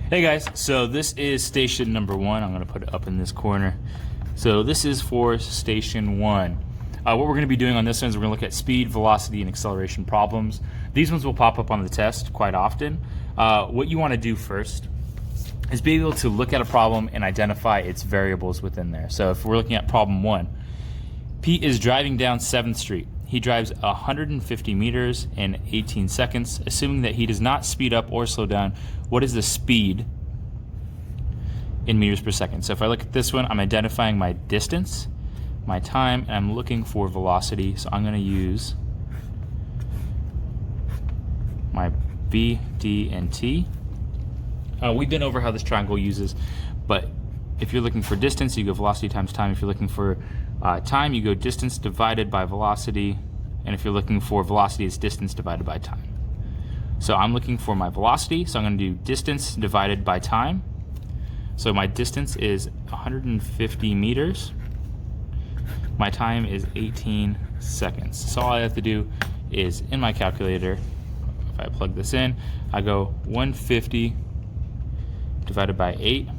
Hey guys, so this is station number 1. I'm going to put it up in this corner. So this is for station 1. What we're going to be doing on this one is we're going to look at speed, velocity, and acceleration problems. These ones will pop up on the test quite often. What you want to do first is be able to look at a problem and identify its variables within there. So if we're looking at problem 1, Pete is driving down 7th Street. He drives 150 meters in 18 seconds. Assuming that he does not speed up or slow down, what is the speed in meters per second? So if I look at this one, I'm identifying my distance, my time, and I'm looking for velocity. So I'm going to use my V, D, and T. We've been over how this triangle uses, but if you're looking for distance, you go velocity times time. If you're looking for time, you go distance divided by velocity. And if you're looking for velocity, it's distance divided by time. So I'm looking for my velocity, so I'm going to do distance divided by time. So my distance is 150 meters. My time is 18 seconds. So all I have to do is, in my calculator, if I plug this in, I go 150 divided by 8.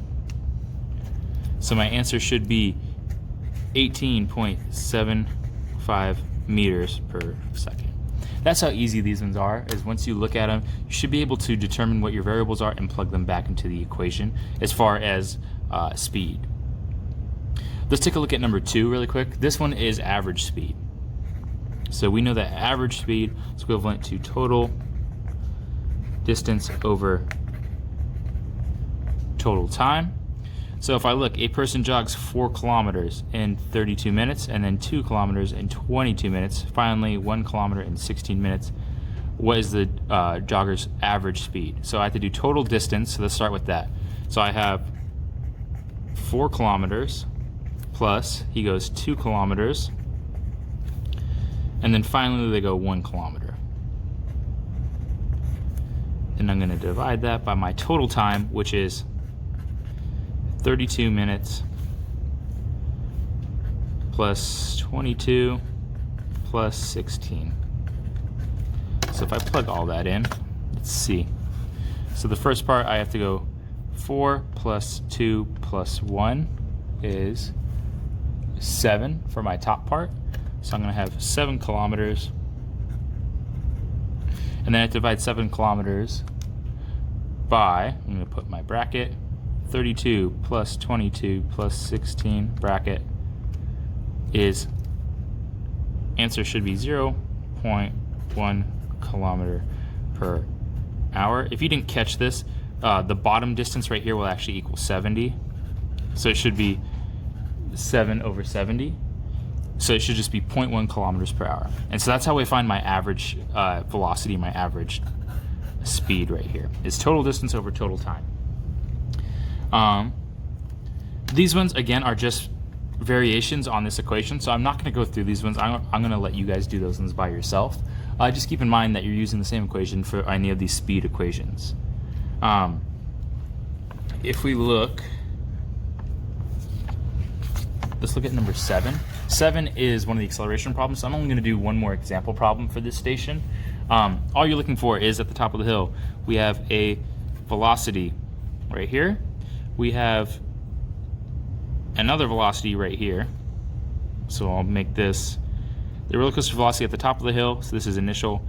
So my answer should be 18.75 meters per second. That's how easy these ones are, is once you look at them, you should be able to determine what your variables are and plug them back into the equation as far as speed. Let's take a look at number 2 really quick. This one is average speed. So we know that average speed is equivalent to total distance over total time. So if I look, a person jogs 4 kilometers in 32 minutes, and then 2 kilometers in 22 minutes, finally 1 kilometer in 16 minutes. What is the jogger's average speed? So I have to do total distance, so let's start with that. So I have 4 kilometers plus, he goes 2 kilometers, and then finally they go 1 kilometer. And I'm going to divide that by my total time, which is 32 minutes plus 22 plus 16. So if I plug all that in, let's see. So the first part, I have to go 4 plus 2 plus 1 is 7 for my top part. So I'm going to have 7 kilometers. And then I divide 7 kilometers by, I'm going to put my bracket, 32 plus 22 plus 16 bracket is, answer should be 0.1 kilometer per hour. If you didn't catch this, the bottom distance right here will actually equal 70. So it should be 7 over 70. So it should just be 0.1 kilometers per hour. And so that's how we find my average velocity, my average speed right here. It's total distance over total time. These ones, again, are just variations on this equation, so I'm not going to go through these ones. I'm going to let you guys do those ones by yourself. Just keep in mind that you're using the same equation for any of these speed equations. If we look, let's look at number 7. 7 is one of the acceleration problems, so I'm only going to do one more example problem for this station. All you're looking for is at the top of the hill, we have a velocity right here. We have another velocity right here. So I'll make this the roller coaster velocity at the top of the hill. So this is initial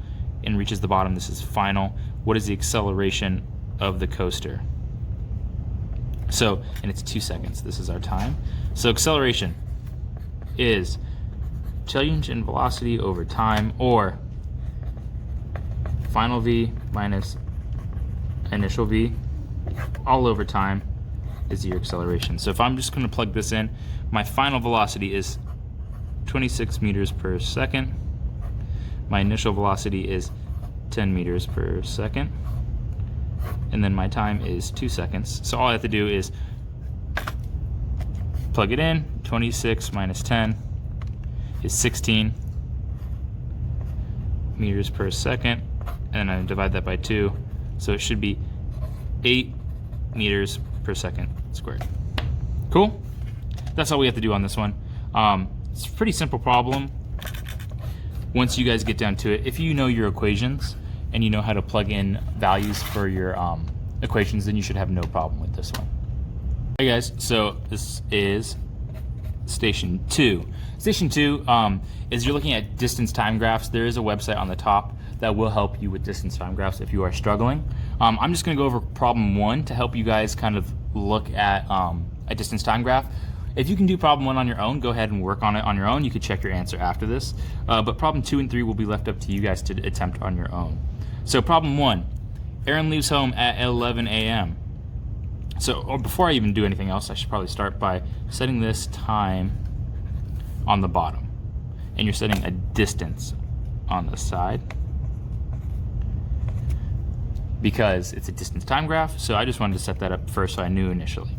and reaches the bottom. This is final. What is the acceleration of the coaster? So, and it's 2 seconds. This is our time. So acceleration is change in velocity over time, or final V minus initial V all over time is your acceleration. So if I'm just going to plug this in, my final velocity is 26 meters per second. My initial velocity is 10 meters per second. And then my time is 2 seconds. So all I have to do is plug it in. 26 minus 10 is 16 meters per second. And I divide that by 2. So it should be 8 meters per second squared. Cool? That's all we have to do on this one. It's a pretty simple problem once you guys get down to it. If you know your equations and you know how to plug in values for your equations, then you should have no problem with this one. Hey guys, so this is station 2. Station 2 is you're looking at distance time graphs. There is a website on the top that will help you with distance time graphs if you are struggling. I'm just going to go over problem 1 to help you guys kind of look at a distance time graph. If you can do problem 1 on your own, go ahead and work on it on your own. You could check your answer after this. But problem 2 and 3 will be left up to you guys to attempt on your own. So problem 1, Erin leaves home at 11 a.m. So before I even do anything else, I should probably start by setting this time on the bottom. And you're setting a distance on the side, because it's a distance time graph, so I just wanted to set that up first so I knew initially.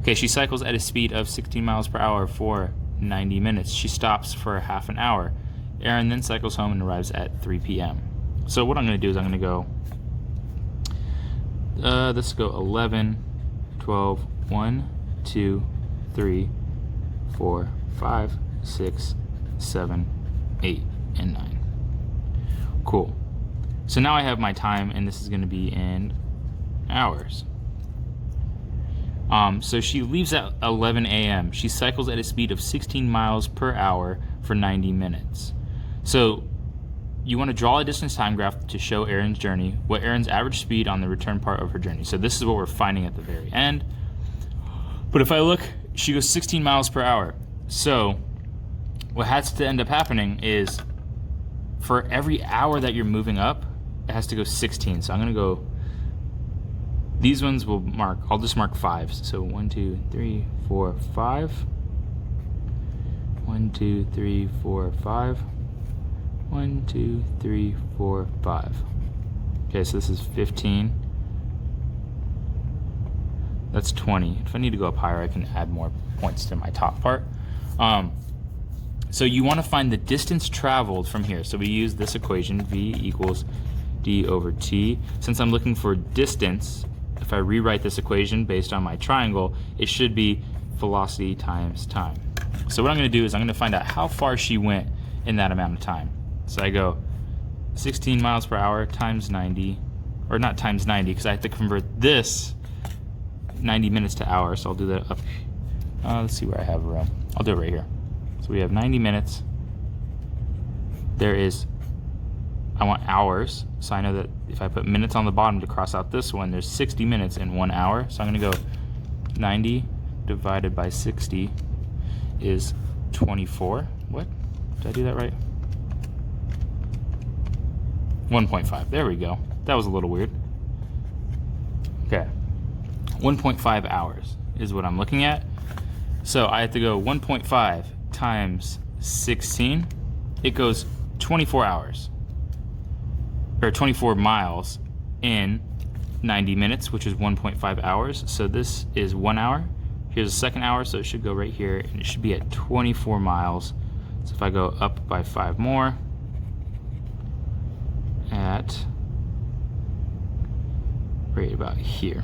Okay, she cycles at a speed of 16 miles per hour for 90 minutes. She stops for half an hour. Erin then cycles home and arrives at 3 p.m. So what I'm going to do is I'm going to go, let's go 11, 12, 1, 2, 3, 4, 5, 6, 7, 8, and 9. Cool. So now I have my time, and this is going to be in hours. So she leaves at 11 a.m. She cycles at a speed of 16 miles per hour for 90 minutes. So you want to draw a distance time graph to show Erin's journey, what Erin's average speed on the return part of her journey. So this is what we're finding at the very end. But if I look, she goes 16 miles per hour. So what has to end up happening is for every hour that you're moving up, it has to go 16. So I'm going to go, these ones will mark, I'll just mark 5s. So 1, 2, 3, 4, 5. 1, 2, 3, 4, 5. 1, 2, 3, 4, 5. Okay, so this is 15. That's 20. If I need to go up higher, I can add more points to my top part. So you want to find the distance traveled from here. So we use this equation, v equals d over t. Since I'm looking for distance, if I rewrite this equation based on my triangle, it should be velocity times time. So what I'm going to do is I'm going to find out how far she went in that amount of time. So I go 16 miles per hour times 90, or not times 90, because I have to convert this 90 minutes to hours. So I'll do that up. Let's see where I have room. I'll do it right here. So we have 90 minutes. There is, I want hours. So I know that if I put minutes on the bottom to cross out this one, there's 60 minutes in 1 hour. So I'm going to go 90 divided by 60 is 24. What? Did I do that right? 1.5. There we go. That was a little weird. Okay. 1.5 hours is what I'm looking at. So I have to go 1.5 times 16. It goes 24 hours. Or 24 miles in 90 minutes, which is 1.5 hours. So this is 1 hour. Here's a second hour, so it should go right here, and it should be at 24 miles. So if I go up by 5 more, at right about here.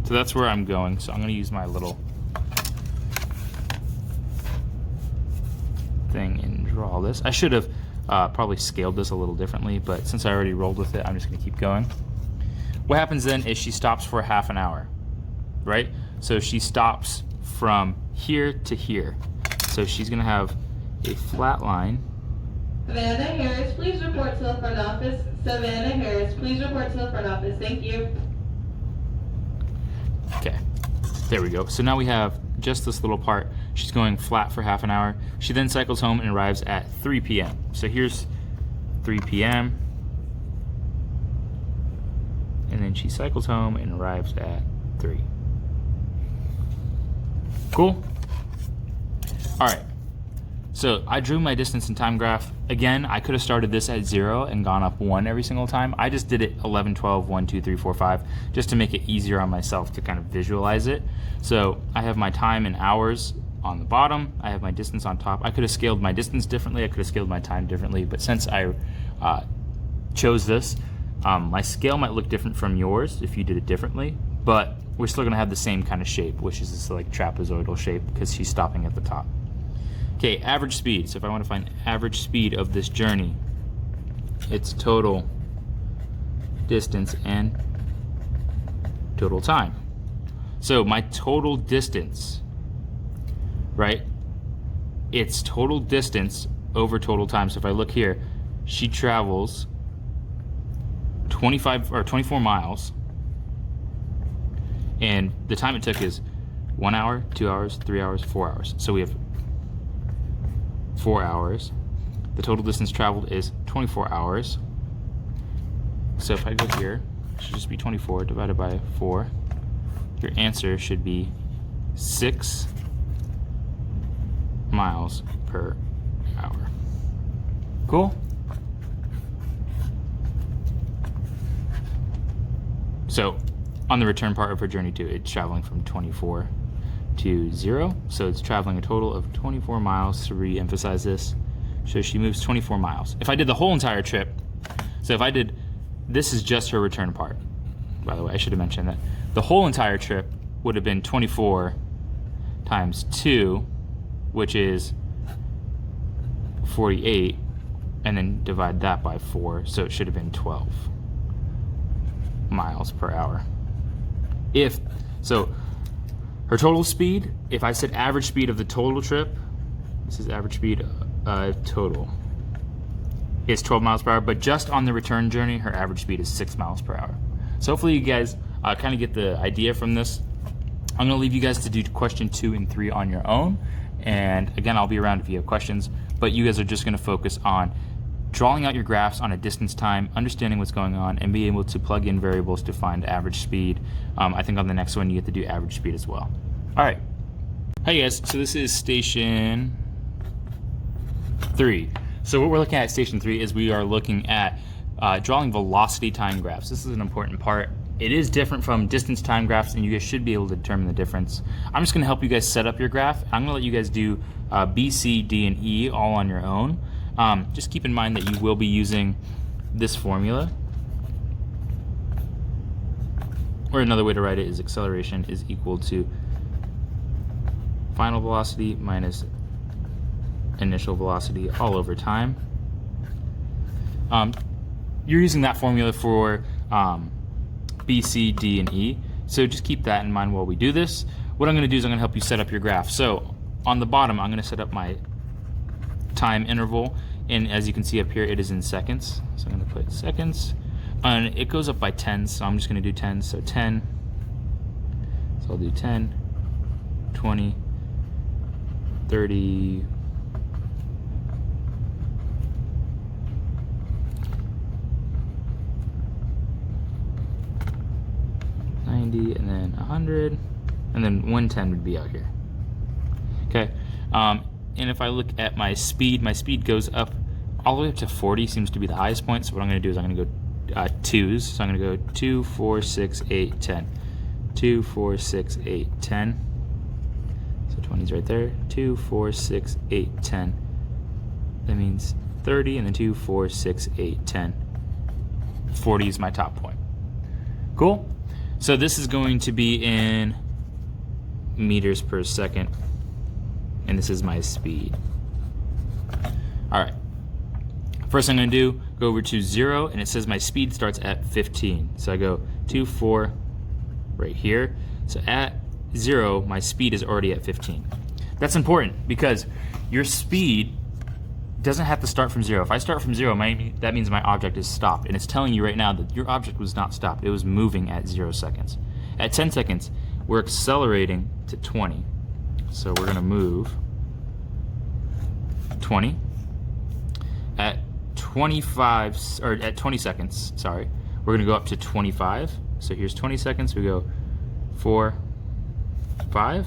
So that's where I'm going. So I'm going to use my little thing and draw this. I should have probably scaled this a little differently, but since I already rolled with it, I'm just going to keep going. What happens then is she stops for half an hour, right? So she stops from here to here. So she's going to have a flat line. Savannah Harris, please report to the front office. Savannah Harris, please report to the front office. Thank you. Okay, there we go. So now we have just this little part. She's going flat for half an hour. She then cycles home and arrives at 3 p.m. So here's 3 p.m. And then she cycles home and arrives at 3. Cool? All right. So I drew my distance and time graph. Again, I could have started this at 0 and gone up 1 every single time. I just did it 11, 12, 1, 2, 3, 4, 5, just to make it easier on myself to kind of visualize it. So I have my time in hours on the bottom. I have my distance on top. I could have scaled my distance differently. I could have scaled my time differently. But since I chose this, my scale might look different from yours if you did it differently. But we're still going to have the same kind of shape, which is this like trapezoidal shape because she's stopping at the top. Okay, average speed. So if I want to find average speed of this journey, it's total distance and total time. So my total distance, right? It's total distance over total time. So if I look here, she travels 24 miles, and the time it took is 1 hour, 2 hours, 3 hours, 4 hours. So we have 4 hours. The total distance traveled is 24 hours. So if I go here, it should just be 24 divided by 4. Your answer should be 6 miles per hour. Cool? So on the return part of her journey too, it's traveling from 24 to 0. So it's traveling a total of 24 miles to re-emphasize this. So she moves 24 miles. If I did the whole entire trip, so if I did, this is just her return part. By the way, I should have mentioned that. The whole entire trip would have been 24 times 2, which is 48, and then divide that by 4, so it should have been 12 miles per hour. So her total speed, if I said average speed of the total trip, this is average speed total, is 12 miles per hour, but just on the return journey, her average speed is 6 miles per hour. So hopefully you guys kind of get the idea from this. I'm gonna leave you guys to do question 2 and 3 on your own. And again, I'll be around if you have questions, but you guys are just gonna focus on drawing out your graphs on a distance time, understanding what's going on, and be able to plug in variables to find average speed. I think on the next one, you get to do average speed as well. All right. Hey guys, so this is station 3. So what we're looking at station 3 is we are looking at drawing velocity time graphs. This is an important part. It is different from distance time graphs, and you guys should be able to determine the difference. I'm just gonna help you guys set up your graph. I'm gonna let you guys do B, C, D, and E all on your own. Just keep in mind that you will be using this formula. Or another way to write it is acceleration is equal to final velocity minus initial velocity all over time. You're using that formula for B, C, D, and E. So just keep that in mind while we do this. What I'm gonna do is I'm gonna help you set up your graph. So on the bottom, I'm gonna set up my time interval. And as you can see up here, it is in seconds. So I'm gonna put seconds. And it goes up by 10, so I'm just gonna do 10. So 10, so I'll do 10, 20, 30, 90, and then 100, and then 110 would be out here. Okay, and if I look at my speed goes up all the way up to 40, seems to be the highest point. So what I'm going to do is I'm going to go 2s. So I'm going to go 2, 4, 6, 8, 10. 2, 4, 6, 8, 10. So 20 is right there. 2, 4, 6, 8, 10. That means 30, and then 2, 4, 6, 8, 10. 40 is my top point. Cool? So this is going to be in meters per second, and this is my speed. All right. First thing I'm gonna do, go over to 0, and it says my speed starts at 15. So I go 2, 4, right here. So at 0, my speed is already at 15. That's important because your speed doesn't have to start from 0. If I start from 0, that means my object is stopped, and it's telling you right now that your object was not stopped. It was moving at 0 seconds. At 10 seconds, we're accelerating to 20. So we're gonna move 20. At 25, or at 20 seconds, sorry, we're gonna go up to 25. So here's 20 seconds, we go 4, 5.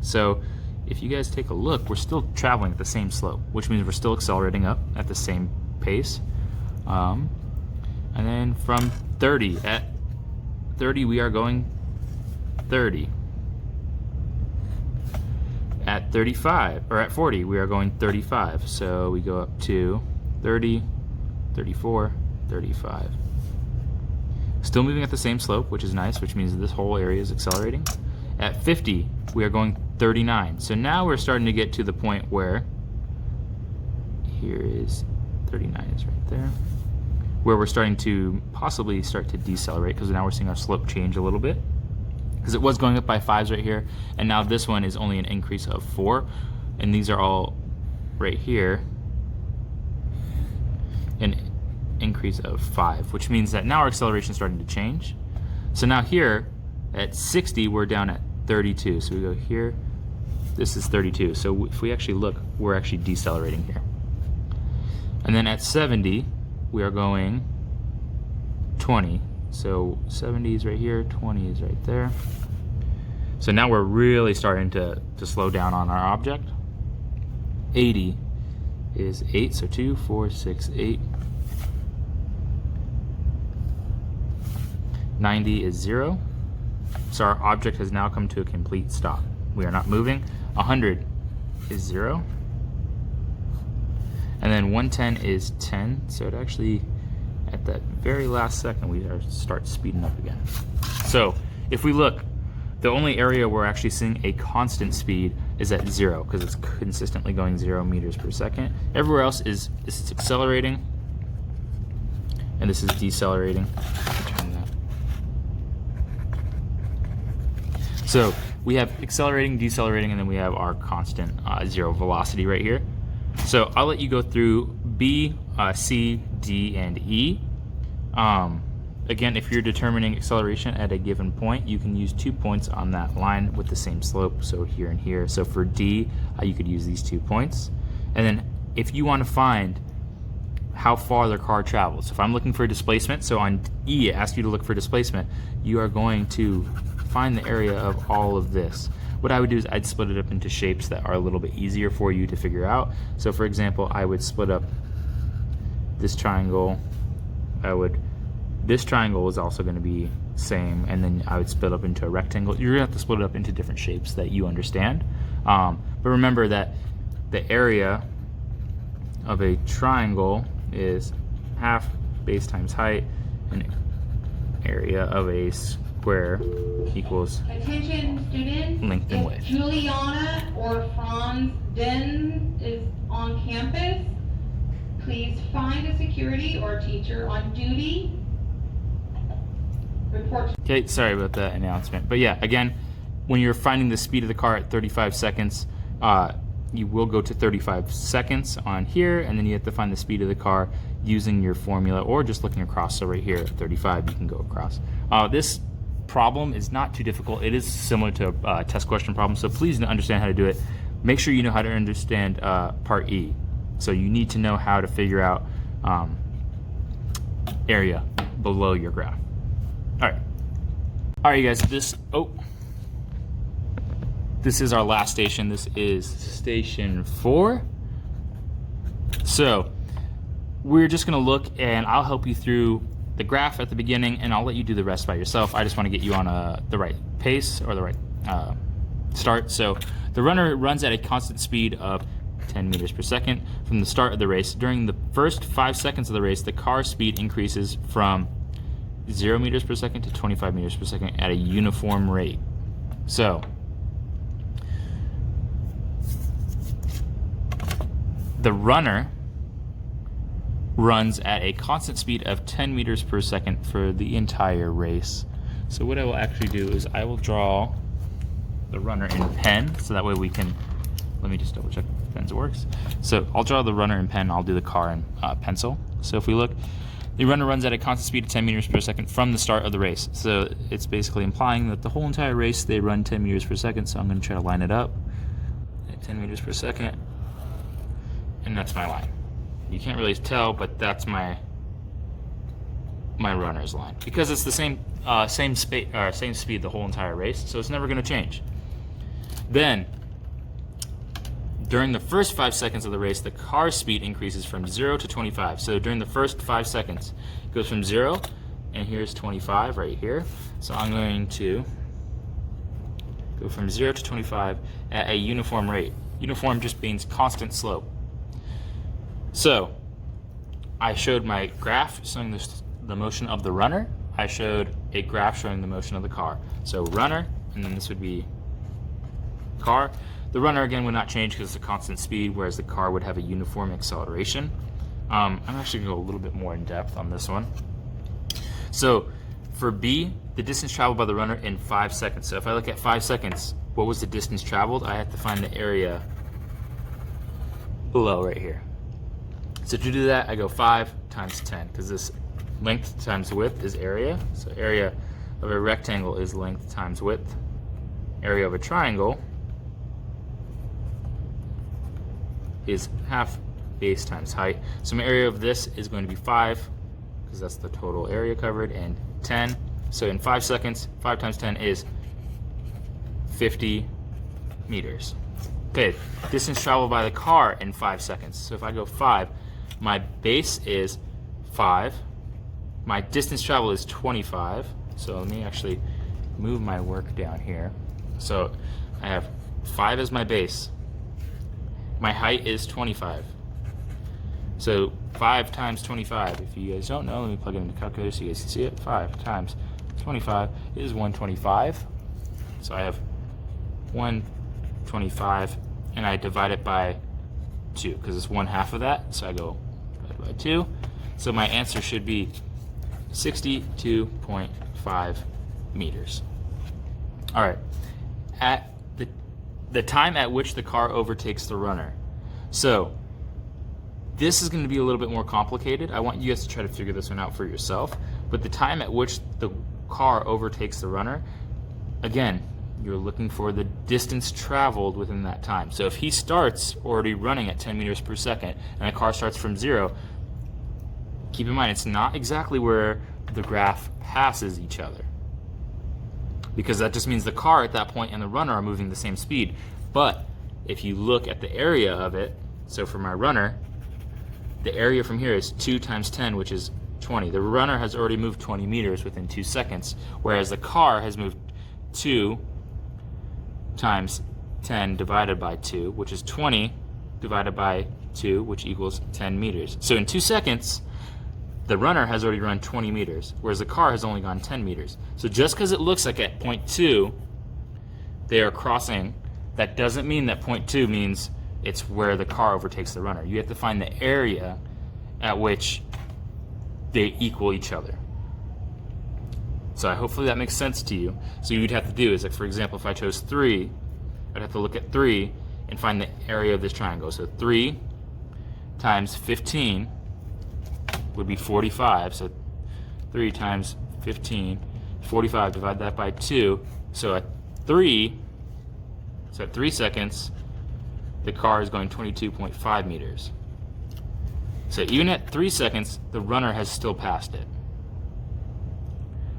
So if you guys take a look, we're still traveling at the same slope, which means we're still accelerating up at the same pace. And then from 30, at 30 we are going 30. At 35, or at 40, we are going 35. So we go up to 30, 34, 35. Still moving at the same slope, which is nice, which means this whole area is accelerating. At 50, we are going 39. So now we're starting to get to the point where, here is 39 is right there. where we're starting to possibly start to decelerate, because now we're seeing our slope change a little bit. Because it was going up by 5s right here, and now this one is only an increase of 4, and these are all right here an increase of 5, which means that now our acceleration is starting to change. So now here at 60, we're down at 32. So we go here, this is 32. So if we actually look, we're actually decelerating here. And then at 70, we are going 20. So 70 is right here, 20 is right there. So now we're really starting to slow down on our object. 80 is 8, so 2, 4, 6, 8. 90 is 0. So our object has now come to a complete stop. We are not moving. 100 is 0. And then 110 is 10. So it actually, at that very last second, we start speeding up again. So if we look, the only area we're actually seeing a constant speed is at 0, because it's consistently going 0 meters per second. Everywhere else is accelerating, and this is decelerating. Turn that. So we have accelerating, decelerating, and then we have our constant 0 velocity right here. So I'll let you go through B, C, D, and E. Again, if you're determining acceleration at a given point, you can use 2 points on that line with the same slope, so here and here. So for D, you could use these 2 points. And then if you want to find how far the car travels, so if I'm looking for displacement, so on E, it asks you to look for displacement, you are going to find the area of all of this. What I would do is I'd split it up into shapes that are a little bit easier for you to figure out. So for example, I would split up this triangle. This triangle is also going to be same, and then I would split up into a rectangle. You're going to have to split it up into different shapes that you understand. But remember that the area of a triangle is half base times height, and area of a square equals Attention students, length and if width. Juliana or Franz Den is on campus, please find a security or teacher on duty. Report. Okay, sorry about that announcement. But yeah, again, when you're finding the speed of the car at 35 seconds, you will go to 35 seconds on here, and then you have to find the speed of the car using your formula or just looking across. So right here at 35, you can go across. This problem is not too difficult. It is similar to a test question problem, so please understand how to do it. Make sure you know how to understand part E. So you need to know how to figure out area below your graph. All right, you guys, this is our last station. This is station 4. So we're just gonna look, and I'll help you through the graph at the beginning, and I'll let you do the rest by yourself. I just wanna get you on the right pace, or the right start. So the runner runs at a constant speed of 10 meters per second from the start of the race. During the first 5 seconds of the race, the car speed increases from 0 meters per second to 25 meters per second at a uniform rate. So the runner runs at a constant speed of 10 meters per second for the entire race. So what I will actually do is I will draw the runner in pen, so that way we can, let me just double check if pens works. So I'll draw the runner in pen, I'll do the car in pencil. So if we look, the runner runs at a constant speed of 10 meters per second from the start of the race. So it's basically implying that the whole entire race, they run 10 meters per second. So I'm going to try to line it up at 10 meters per second. And that's my line. You can't really tell, but that's my runner's line. Because it's the same speed the whole entire race, so it's never going to change. Then, during the first 5 seconds of the race, the car speed increases from 0 to 25. So during the first 5 seconds, it goes from 0, and here's 25 right here. So I'm going to go from 0 to 25 at a uniform rate. Uniform just means constant slope. So I showed my graph showing the motion of the runner. I showed a graph showing the motion of the car. So runner, and then this would be car. The runner again would not change because it's a constant speed, whereas the car would have a uniform acceleration. I'm actually going to go a little bit more in depth on this one. So for B, the distance traveled by the runner in 5 seconds. So if I look at 5 seconds, what was the distance traveled? I have to find the area below right here. So to do that, I go 5 times 10, because this length times width is area. So area of a rectangle is length times width. Area of a triangle is half base times height. So my area of this is going to be 5, because that's the total area covered, and 10. So in 5 seconds, 5 times 10 is 50 meters. Okay, distance traveled by the car in 5 seconds. So if I go 5, my base is 5. My distance traveled is 25. So let me actually move my work down here. So I have 5 as my base. My height is 25. So 5 times 25, if you guys don't know, let me plug it into the calculator so you guys can see it. 5 times 25 is 125. So I have 125, and I divide it by 2, because it's 1/2 of that. So I go divided by 2. So my answer should be 62.5 meters. All right. At the time at which the car overtakes the runner. So this is going to be a little bit more complicated. I want you guys to try to figure this one out for yourself. But the time at which the car overtakes the runner, again, you're looking for the distance traveled within that time. So if he starts already running at 10 meters per second and the car starts from 0, keep in mind it's not exactly where the graph passes each other, because that just means the car at that point and the runner are moving the same speed. But if you look at the area of it, so for my runner, the area from here is 2 times 10, which is 20. The runner has already moved 20 meters within 2 seconds, whereas the car has moved 2 times 10 divided by 2, which is 20 divided by 2, which equals 10 meters. So in 2 seconds, the runner has already run 20 meters, whereas the car has only gone 10 meters. So just because it looks like at point 2 they are crossing, that doesn't mean that point 2 means it's where the car overtakes the runner. You have to find the area at which they equal each other. So hopefully that makes sense to you. So what you'd have to do is, like, for example, if I chose 3, I'd have to look at 3 and find the area of this triangle. So 3 times 15 would be 45. So 3 times 15, 45, divide that by 2. So at 3 seconds, the car is going 22.5 meters. So even at 3 seconds, the runner has still passed it.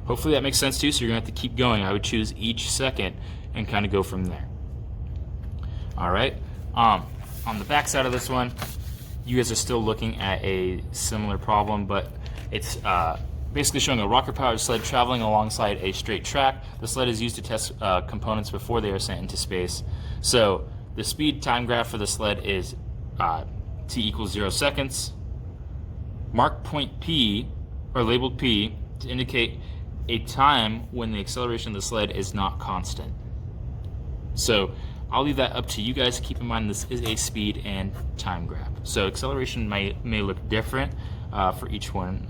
Hopefully that makes sense to you, so you're going to have to keep going. I would choose each second and kind of go from there. All right. On the back side of this one, you guys are still looking at a similar problem, but it's basically showing a rocket-powered sled traveling alongside a straight track. The sled is used to test components before they are sent into space. So the speed time graph for the sled is t equals 0 seconds. Mark point P, or labeled P, to indicate a time when the acceleration of the sled is not constant. So I'll leave that up to you guys. Keep in mind this is a speed and time graph. So acceleration may look different for each one,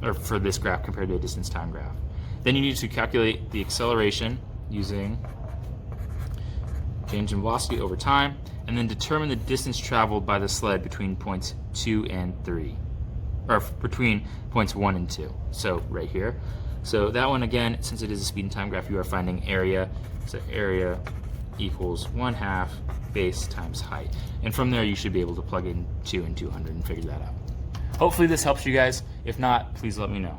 or for this graph compared to a distance time graph. Then you need to calculate the acceleration using change in velocity over time, and then determine the distance traveled by the sled between points 2 and 3, or between points 1 and 2. So right here. So that one, again, since it is a speed and time graph, you are finding area. So area equals 1/2 base times height. And from there, you should be able to plug in 2 and 200 and figure that out. Hopefully this helps you guys. If not, please let me know.